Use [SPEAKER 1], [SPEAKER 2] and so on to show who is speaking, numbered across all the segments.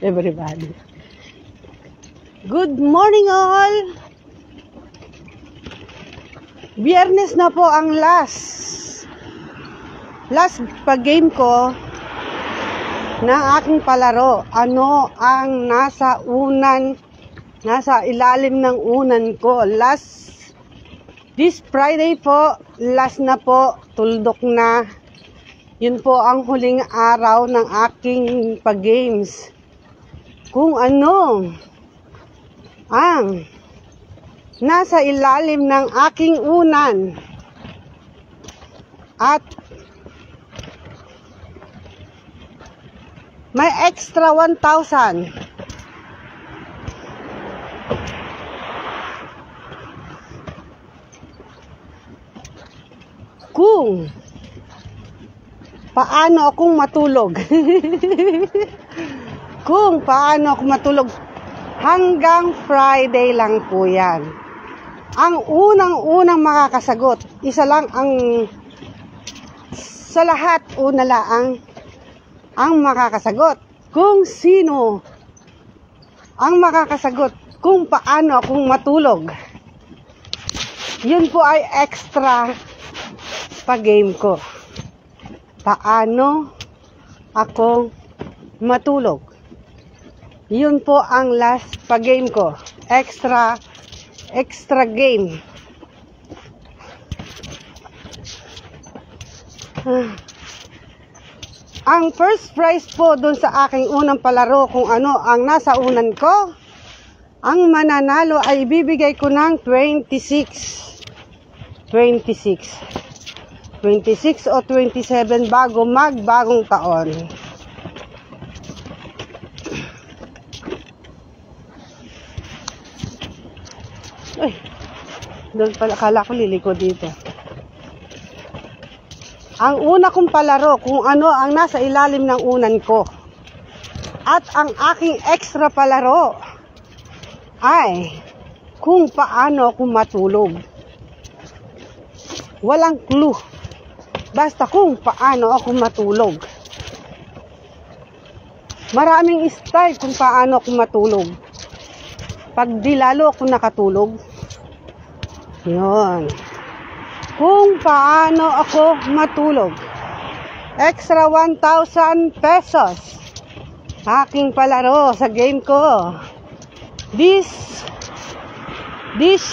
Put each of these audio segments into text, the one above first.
[SPEAKER 1] everybody. Good morning all! Biyernes na po ang last pag-game ko ng aking palaro. Ano ang nasa ilalim ng unan ko? This Friday po, last na po, tuldok na. Yun po ang huling araw ng aking pag-games. Kung ano ang nasa ilalim ng aking unan at may extra 1,000. Kung paano akong matulog. Kung paano ako matulog. Hanggang Friday lang po yan. Ang unang makakasagot, isa lang sa lahat, una lang ang makakasagot. Kung sino ang makakasagot kung paano akong matulog. Yun po ay extra pag-game ko. Paano ako matulog. Yun po ang last pag-game ko. Extra game. Ang first prize po dun sa aking unang palaro, kung ano ang nasa unan ko, ang mananalo ay ibibigay ko ng 26 o 27 bago magbagong taon. Ay, doon pala, akala ko liliko dito. Ang una kong palaro, kung ano ang nasa ilalim ng unan ko. At ang aking extra palaro ay kung paano ako matulog. Walang clue. Basta kung paano ako matulog. Maraming style kung paano ako matulog. Pag di lalo ako nakatulog, yun. Kung paano ako matulog. Extra 1,000 pesos. Aking palaro sa game ko. This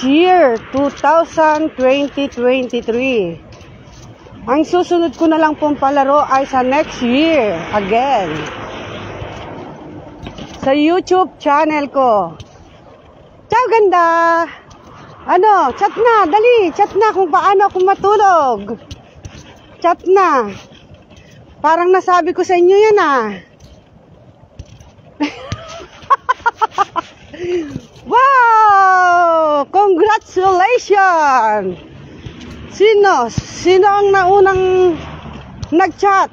[SPEAKER 1] year, 2023. Ang susunod ko na lang pong palaro ay sa next year again. Sa YouTube channel ko. Ciao, ganda! Ano, chat na, dali, chat na kung paano ako matulog. Chat na. Parang nasabi ko sa inyo yan Wow! Congratulations! Sino ang naunang nag-chat?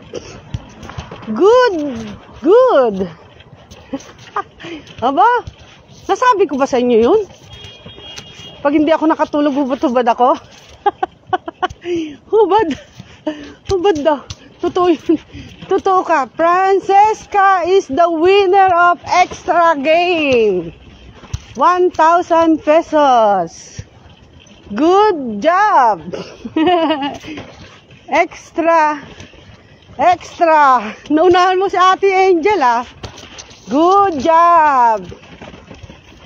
[SPEAKER 1] Good! Aba, nasabi ko ba sa inyo yun? Pag hindi ako nakatulog, hubad ako. Hubad daw. Totoo yun. Totoo ka. Francesca is the winner of extra game. 1,000 pesos. Good job. Extra. Naunahan mo si Ate Angel Good job.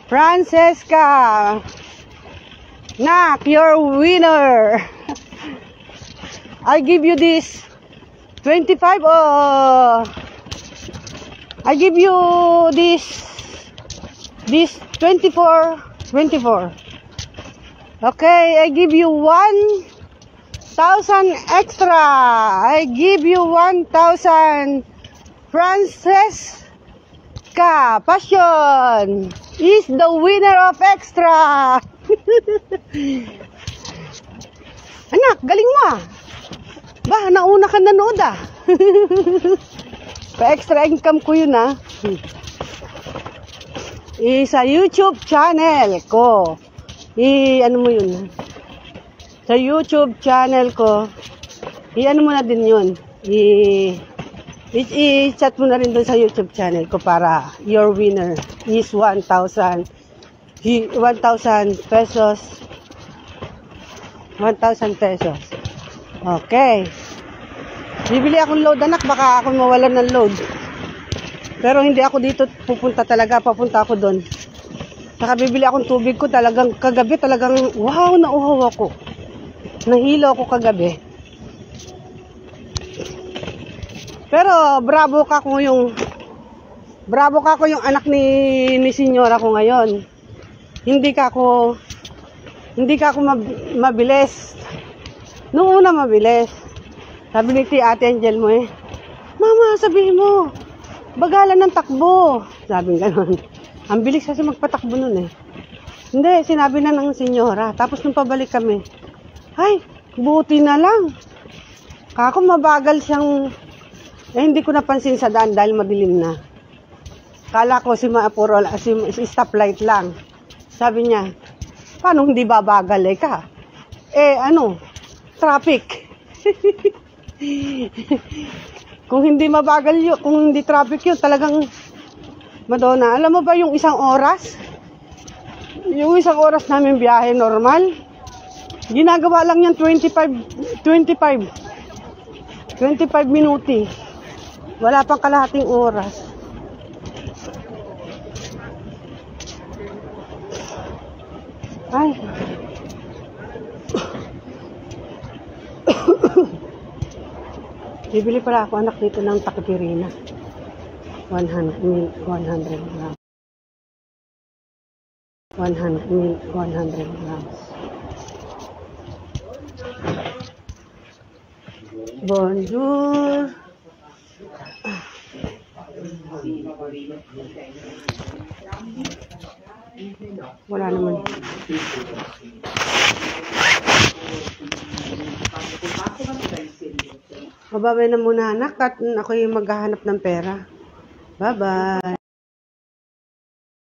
[SPEAKER 1] Francesca. Nak, you're winner. I give you this 25 I give you this 24. Okay, I give you 1,000 extra. I give you 1,000. Francesca Passion is the winner of extra. Anak, galing mo Ba, nauna ka nanood Pa-extra income ko yun Sa YouTube channel ko. Ano mo yun? Sa YouTube channel ko. Ano mo na din yun. I-chat mo na rin doon sa YouTube channel ko para your winner is 1,000 pesos. 1,000 pesos. Okay. Bibili akong load, anak. Baka ako mawalan ng load. Pero hindi ako dito pupunta talaga. Papunta ako doon. Saka bibili akong tubig ko. Talagang kagabi talagang wow, nauhaw ako. Nahilo ako kagabi. Pero bravo ka ko yung anak ni senyora ko ngayon. Hindi ka ako mabilis. Noong una mabilis. Sabi ni Ate Angel mo Mama, sabihin mo, bagalan ng takbo. Sabi gano'n. Ang bilis kasi magpatakbo nun Hindi, sinabi na ng senyora. Tapos nung pabalik kami, ay, buti na lang. Kako mabagal siyang, hindi ko napansin sa daan dahil madilim na. Kala ko si stoplight lang. Sabi niya, paano hindi babagal ka? Traffic. Kung hindi mabagal yun, kung hindi traffic yun, talagang Madonna. Alam mo ba yung isang oras? Yung isang oras namin biyahe normal, ginagawa lang yan 25 minuti. Wala pang kalahating oras. Ay. Bibili pala ako anak dito ng takipirina. 100 grams. 100 grams. Bonjour. Wala naman. Bababay na muna anak at ako'y maghahanap ng pera. Bye-bye.